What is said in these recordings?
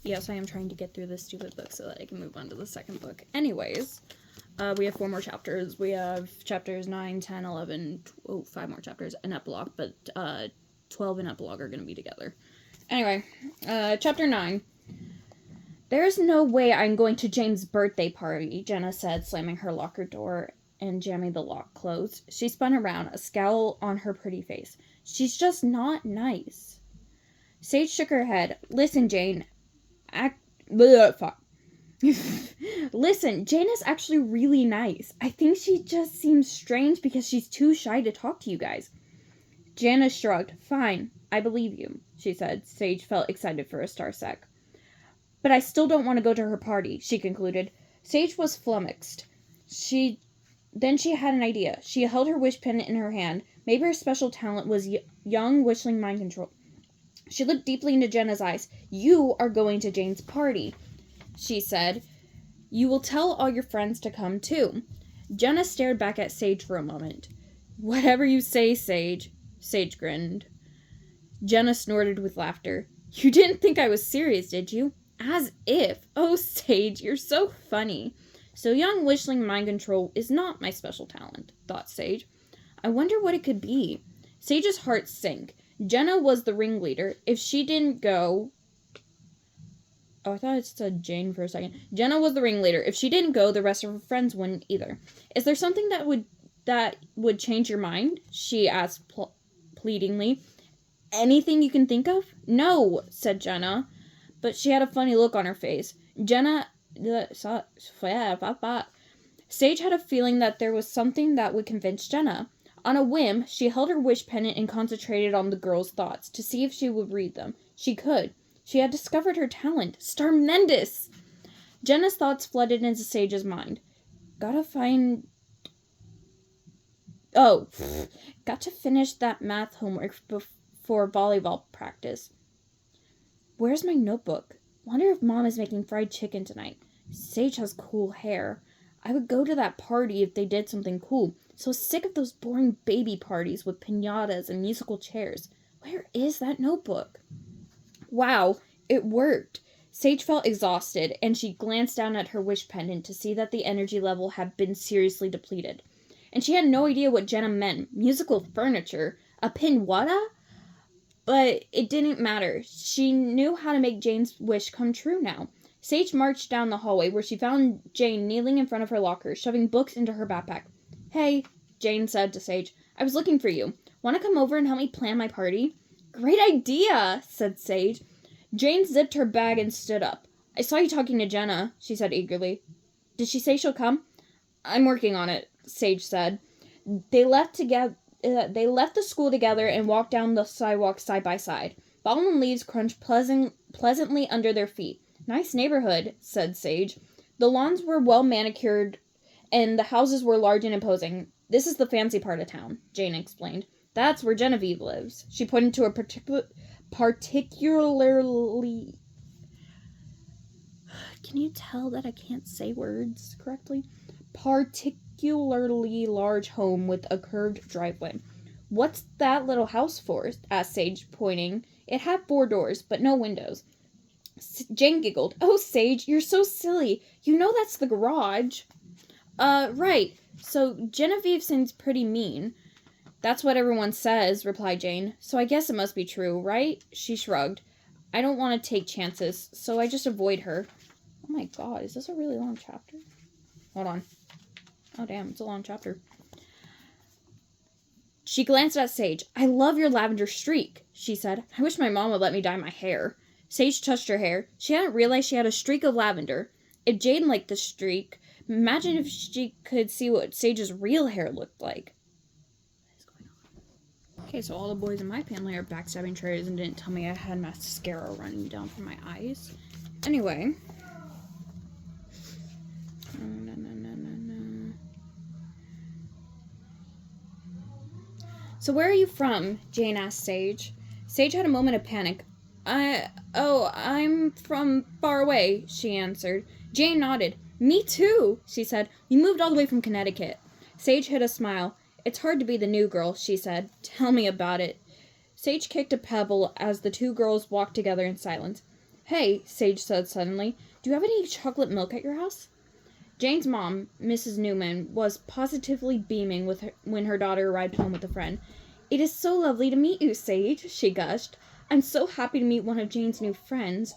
Yes, I am trying to get through this stupid book so that I can move on to the second book. Anyways, we have 4 more chapters. We have chapters 9, 10, 11, 5 more chapters, an epilogue, but 12 and epilogue are going to be together. Anyway, chapter 9. There's no way I'm going to Jane's birthday party, Jenna said, slamming her locker door and jamming the lock closed. She spun around, a scowl on her pretty face. She's just not nice. Sage shook her head. Listen, Jane. Listen, Jane is actually really nice. I think she just seems strange because she's too shy to talk to you guys. Janice shrugged. Fine, I believe you, she said. Sage felt excited for a star sec. But I still don't want to go to her party, she concluded. Sage was flummoxed. Then she had an idea. She held her wish pendant in her hand. Maybe her special talent was young wishing mind control. She looked deeply into Jenna's eyes. You are going to Jane's party, she said. You will tell all your friends to come too. Jenna stared back at Sage for a moment. Whatever you say, Sage. Sage grinned. Jenna snorted with laughter. You didn't think I was serious, did you? As if. Oh, Sage, you're so funny. So young wishing mind control is not my special talent, thought Sage. I wonder what it could be. Sage's heart sank. Jenna was the ringleader. If she didn't go... Oh, I thought it said Jane for a second. Jenna was the ringleader. If she didn't go, the rest of her friends wouldn't either. Is there something that would change your mind? She asked pleadingly. Anything you can think of? No, said Jenna. But she had a funny look on her face. Sage had a feeling that there was something that would convince Jenna. On a whim, she held her wish pendant and concentrated on the girl's thoughts to see if she would read them. She could. She had discovered her talent. Starmendous! Jenna's thoughts flooded into Sage's mind. Got to finish that math homework before volleyball practice. Where's my notebook? Wonder if Mom is making fried chicken tonight. Sage has cool hair. I would go to that party if they did something cool. So sick of those boring baby parties with piñatas and musical chairs. Where is that notebook? Wow, it worked. Sage felt exhausted, and she glanced down at her wish pendant to see that the energy level had been seriously depleted. And she had no idea what Jenna meant. Musical furniture? A pinwata? But it didn't matter. She knew how to make Jane's wish come true now. Sage marched down the hallway where she found Jane kneeling in front of her locker, shoving books into her backpack. Hey, Jane said to Sage, I was looking for you. Want to come over and help me plan my party? Great idea, said Sage. Jane zipped her bag and stood up. I saw you talking to Jenna, she said eagerly. Did she say she'll come? I'm working on it, Sage said. They left the school together and walked down the sidewalk side by side. Fallen leaves crunched pleasantly under their feet. Nice neighborhood, said Sage. The lawns were well manicured, and the houses were large and imposing. This is the fancy part of town, Jane explained. That's where Genevieve lives. She pointed to a particularly... Can you tell that I can't say words correctly? Particularly large home with a curved driveway. What's that little house for? Asked Sage, pointing. It had 4 doors, but no windows. Jane giggled. Oh, Sage, you're so silly. You know that's the garage. Right. So Genevieve seems pretty mean. That's what everyone says, replied Jane. So I guess it must be true, right? She shrugged. I don't want to take chances, so I just avoid her. Oh my god, is this a really long chapter? Hold on. Oh damn, it's a long chapter. She glanced at Sage. I love your lavender streak, she said. I wish my mom would let me dye my hair. Sage touched her hair. She hadn't realized she had a streak of lavender. If Jane liked the streak, imagine if she could see what Sage's real hair looked like. What is going on? Okay, so all the boys in my family are backstabbing traitors and didn't tell me I had mascara running down from my eyes. Anyway. So where are you from? Jane asked Sage. Sage had a moment of panic. I'm from far away, she answered. Jane nodded. Me too, she said. We moved all the way from Connecticut. Sage hid a smile. It's hard to be the new girl, she said. Tell me about it. Sage kicked a pebble as the two girls walked together in silence. Hey, Sage said suddenly, do you have any chocolate milk at your house? Jane's mom, Mrs. Newman, was positively beaming when her daughter arrived home with a friend. It is so lovely to meet you, Sage, she gushed. I'm so happy to meet one of Jane's new friends.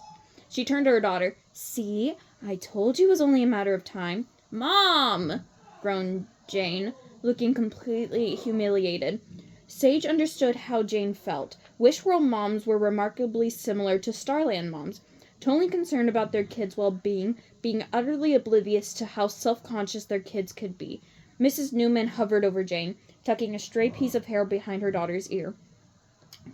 She turned to her daughter. See, I told you it was only a matter of time. Mom! Groaned Jane, looking completely humiliated. Sage understood how Jane felt. Wishworld moms were remarkably similar to Starland moms, totally concerned about their kids' well-being, being utterly oblivious to how self-conscious their kids could be. Mrs. Newman hovered over Jane, tucking a stray piece of hair behind her daughter's ear.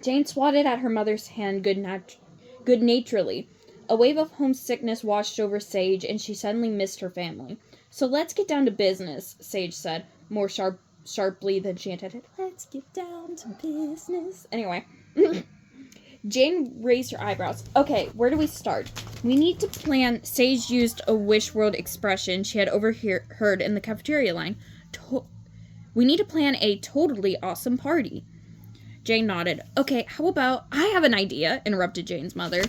Jane swatted at her mother's hand good-naturedly. A wave of homesickness washed over Sage, and she suddenly missed her family. So let's get down to business, Sage said, more sharply than she intended. Let's get down to business. Anyway. Jane raised her eyebrows. Okay, where do we start? We need to plan. Sage used a Wishworld expression she had overheard in the cafeteria line. We need to plan a totally awesome party. Jane nodded. Okay, how about... I have an idea, interrupted Jane's mother,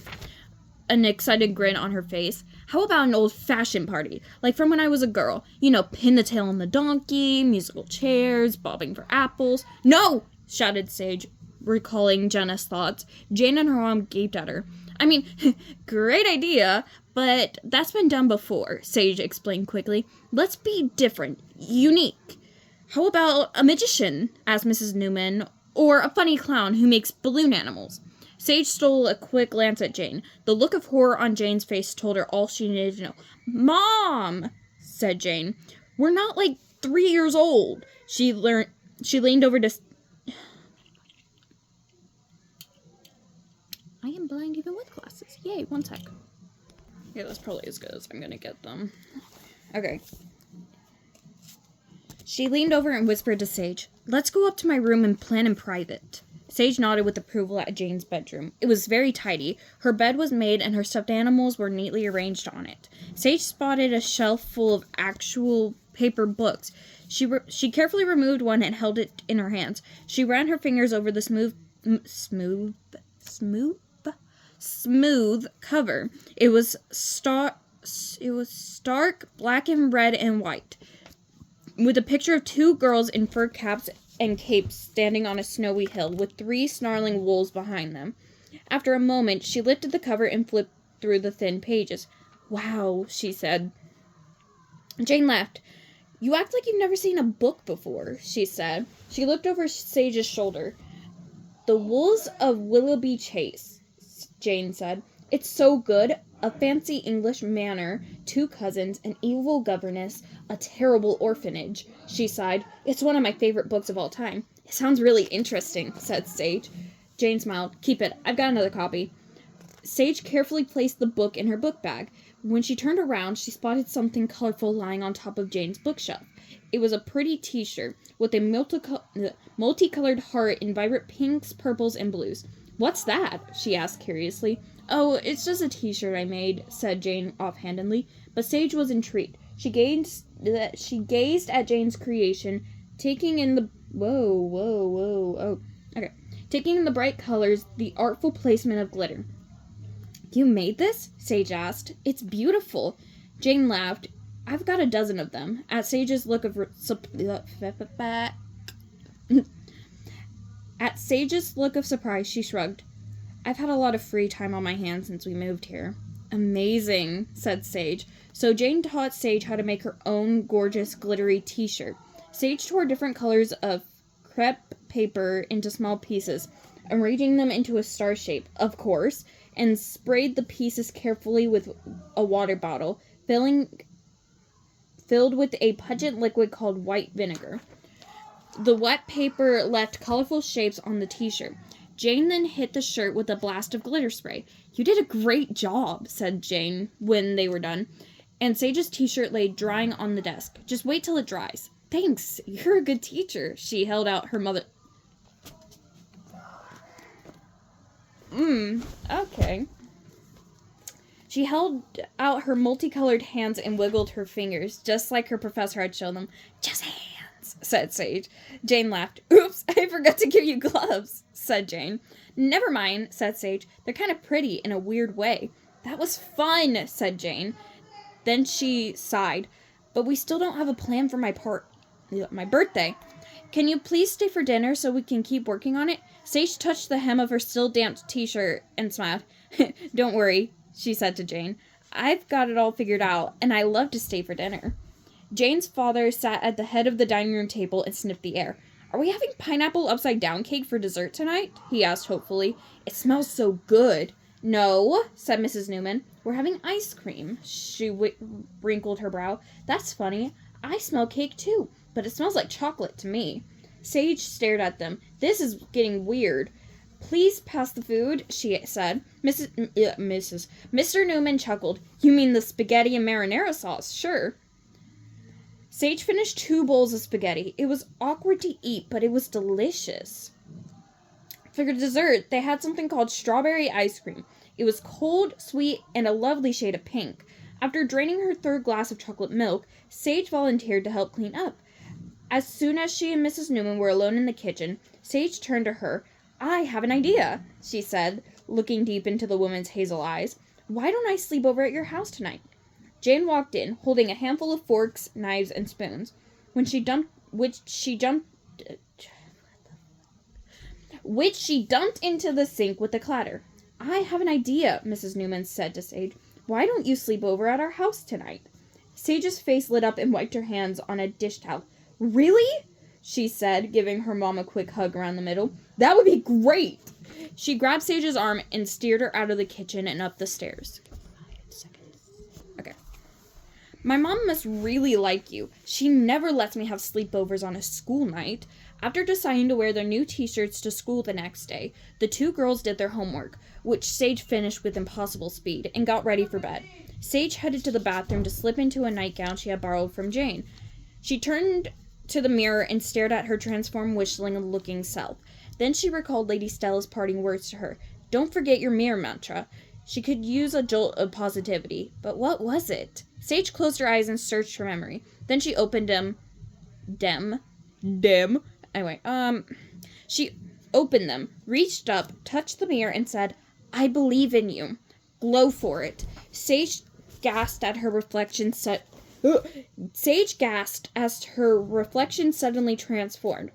an excited grin on her face. How about an old-fashioned party, like from when I was a girl? You know, pin the tail on the donkey, musical chairs, bobbing for apples. No! Shouted Sage, recalling Jenna's thoughts. Jane and her mom gaped at her. I mean, great idea, but that's been done before, Sage explained quickly. Let's be different, unique. How about a magician? Asked Mrs. Newman. Or a funny clown who makes balloon animals. Sage stole a quick glance at Jane. The look of horror on Jane's face told her all she needed to know. Mom, said Jane. We're not like 3 years old. She leaned over to... I am blind even with glasses. Yay, one sec. Yeah, that's probably as good as I'm gonna get them. Okay. She leaned over and whispered to Sage, let's go up to my room and plan in private. Sage nodded with approval at Jane's bedroom. It was very tidy. Her bed was made and her stuffed animals were neatly arranged on it. Sage spotted a shelf full of actual paper books. She carefully removed one and held it in her hands. She ran her fingers over the smooth cover. It was stark black and red and white, with a picture of 2 girls in fur caps and capes standing on a snowy hill with 3 snarling wolves behind them. After a moment, she lifted the cover and flipped through the thin pages. Wow, she said. Jane laughed. You act like you've never seen a book before, she said. She looked over Sage's shoulder. The Wolves of Willoughby Chase, Jane said. It's so good. A fancy English manor, 2 cousins, an evil governess, a terrible orphanage, she sighed. It's one of my favorite books of all time. It sounds really interesting, said Sage. Jane smiled. Keep it. I've got another copy. Sage carefully placed the book in her book bag. When she turned around, she spotted something colorful lying on top of Jane's bookshelf. It was a pretty t-shirt with a multicolored heart in vibrant pinks, purples, and blues. What's that? She asked curiously. Oh, it's just a t-shirt I made, said Jane offhandedly, but Sage was intrigued. She gazed at Jane's creation, taking in the taking in the bright colors, the artful placement of glitter. You made this? Sage asked. It's beautiful. Jane laughed. I've got a dozen of them. At Sage's look of surprise, she shrugged. I've had a lot of free time on my hands since we moved here. Amazing, said Sage. So Jane taught Sage how to make her own gorgeous glittery t-shirt. Sage tore different colors of crepe paper into small pieces, arranging them into a star shape, of course, and sprayed the pieces carefully with a water bottle, filled with a pungent liquid called white vinegar. The wet paper left colorful shapes on the t-shirt. Jane then hit the shirt with a blast of glitter spray. You did a great job, said Jane when they were done. And Sage's t-shirt lay drying on the desk. Just wait till it dries. Thanks, you're a good teacher. She held out her mother... Okay. She held out her multicolored hands and wiggled her fingers, just like her professor had shown them. Just hands, said Sage. Jane laughed. Oops, I forgot to give you gloves, said Jane. Never mind, said Sage. They're kind of pretty in a weird way. That was fun, said Jane. Then she sighed. But we still don't have a plan for my birthday. Can you please stay for dinner so we can keep working on it? Sage touched the hem of her still damp t-shirt and smiled. Don't worry, she said to Jane. I've got it all figured out, and I love to stay for dinner. Jane's father sat at the head of the dining room table and sniffed the air. Are we having pineapple upside-down cake for dessert tonight? He asked hopefully. It smells so good. No, said Mrs. Newman. We're having ice cream. She wrinkled her brow. That's funny. I smell cake too, but it smells like chocolate to me. Sage stared at them. This is getting weird. Please pass the food, she said. Mr. Newman chuckled. You mean the spaghetti and marinara sauce? Sure. Sage finished 2 bowls of spaghetti. It was awkward to eat, but it was delicious. For dessert, they had something called strawberry ice cream. It was cold, sweet, and a lovely shade of pink. After draining her 3rd glass of chocolate milk, Sage volunteered to help clean up. As soon as she and Mrs. Newman were alone in the kitchen, Sage turned to her. I have an idea, she said, looking deep into the woman's hazel eyes. Why don't I sleep over at your house tonight? Jane walked in, holding a handful of forks, knives, and spoons. Which she dumped into the sink with a clatter. I have an idea, Mrs. Newman said to Sage. Why don't you sleep over at our house tonight? Sage's face lit up and wiped her hands on a dish towel. Really? She said, giving her mom a quick hug around the middle. That would be great! She grabbed Sage's arm and steered her out of the kitchen and up the stairs. Okay. My mom must really like you. She never lets me have sleepovers on a school night. After deciding to wear their new t-shirts to school the next day, the 2 girls did their homework, which Sage finished with impossible speed, and got ready for bed. Sage headed to the bathroom to slip into a nightgown she had borrowed from Jane. She turned to the mirror and stared at her transformed wishling-looking self. Then she recalled Lady Stella's parting words to her. Don't forget your mirror mantra. She could use a jolt of positivity. But what was it? Sage closed her eyes and searched her memory. Then she opened them. Anyway, she opened them, reached up, touched the mirror, and said, I believe in you. Glow for it. Sage gasped as her reflection suddenly transformed.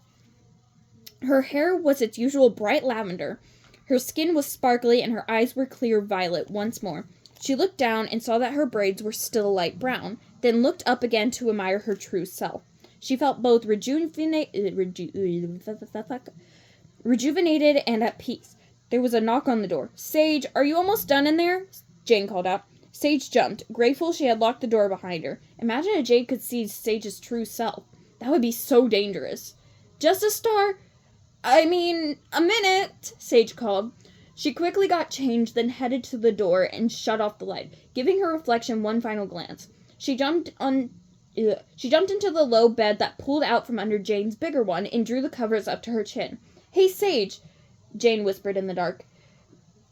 Her hair was its usual bright lavender. Her skin was sparkly and her eyes were clear violet once more. She looked down and saw that her braids were still light brown, then looked up again to admire her true self. She felt both rejuvenated and at peace. There was a knock on the door. Sage, are you almost done in there? Jane called out. Sage jumped, grateful she had locked the door behind her. Imagine if Jane could see Sage's true self. That would be so dangerous. Just a a minute, Sage called. She quickly got changed, then headed to the door and shut off the light, giving her reflection one final glance. She jumped into the low bed that pulled out from under Jane's bigger one and drew the covers up to her chin. Hey, Sage, Jane whispered in the dark.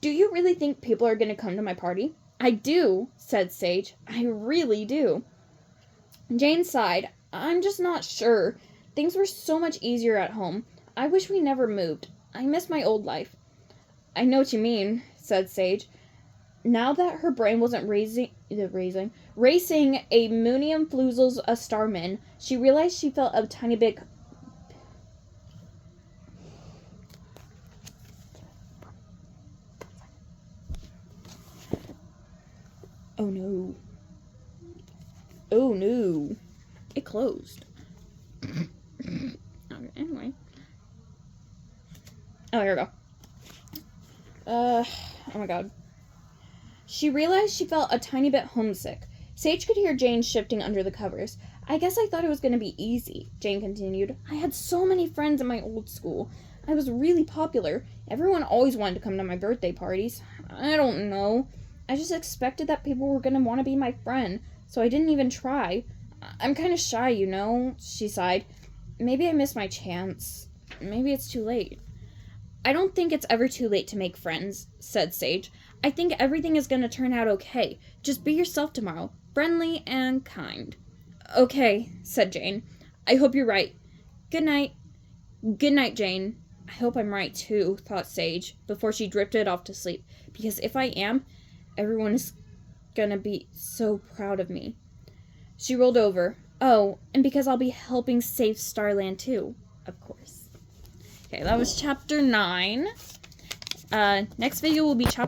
Do you really think people are going to come to my party? I do, said Sage. I really do. Jane sighed. I'm just not sure. Things were so much easier at home. I wish we never moved. I miss my old life. I know what you mean, said Sage. Now that her brain wasn't racing a Moonium Floozles a Starman, she realized she felt a tiny bit... Oh no. Oh no. It closed. Okay, anyway. Oh, here we go. Oh my god. She realized she felt a tiny bit homesick. Sage could hear Jane shifting under the covers. I guess I thought it was going to be easy, Jane continued. I had so many friends in my old school. I was really popular. Everyone always wanted to come to my birthday parties. I don't know. I just expected that people were going to want to be my friend, so I didn't even try. I'm kind of shy, you know, she sighed. Maybe I missed my chance. Maybe it's too late. I don't think it's ever too late to make friends, said Sage. I think everything is going to turn out okay. Just be yourself tomorrow. Friendly and kind. Okay, said Jane. I hope you're right. Good night. Good night, Jane. I hope I'm right, too, thought Sage, before she drifted off to sleep. Because if I am, Everyone is gonna be so proud of me. She rolled over. Oh, and because I'll be helping save Starland too, of course. Okay, that was chapter 9. Next video will be chapter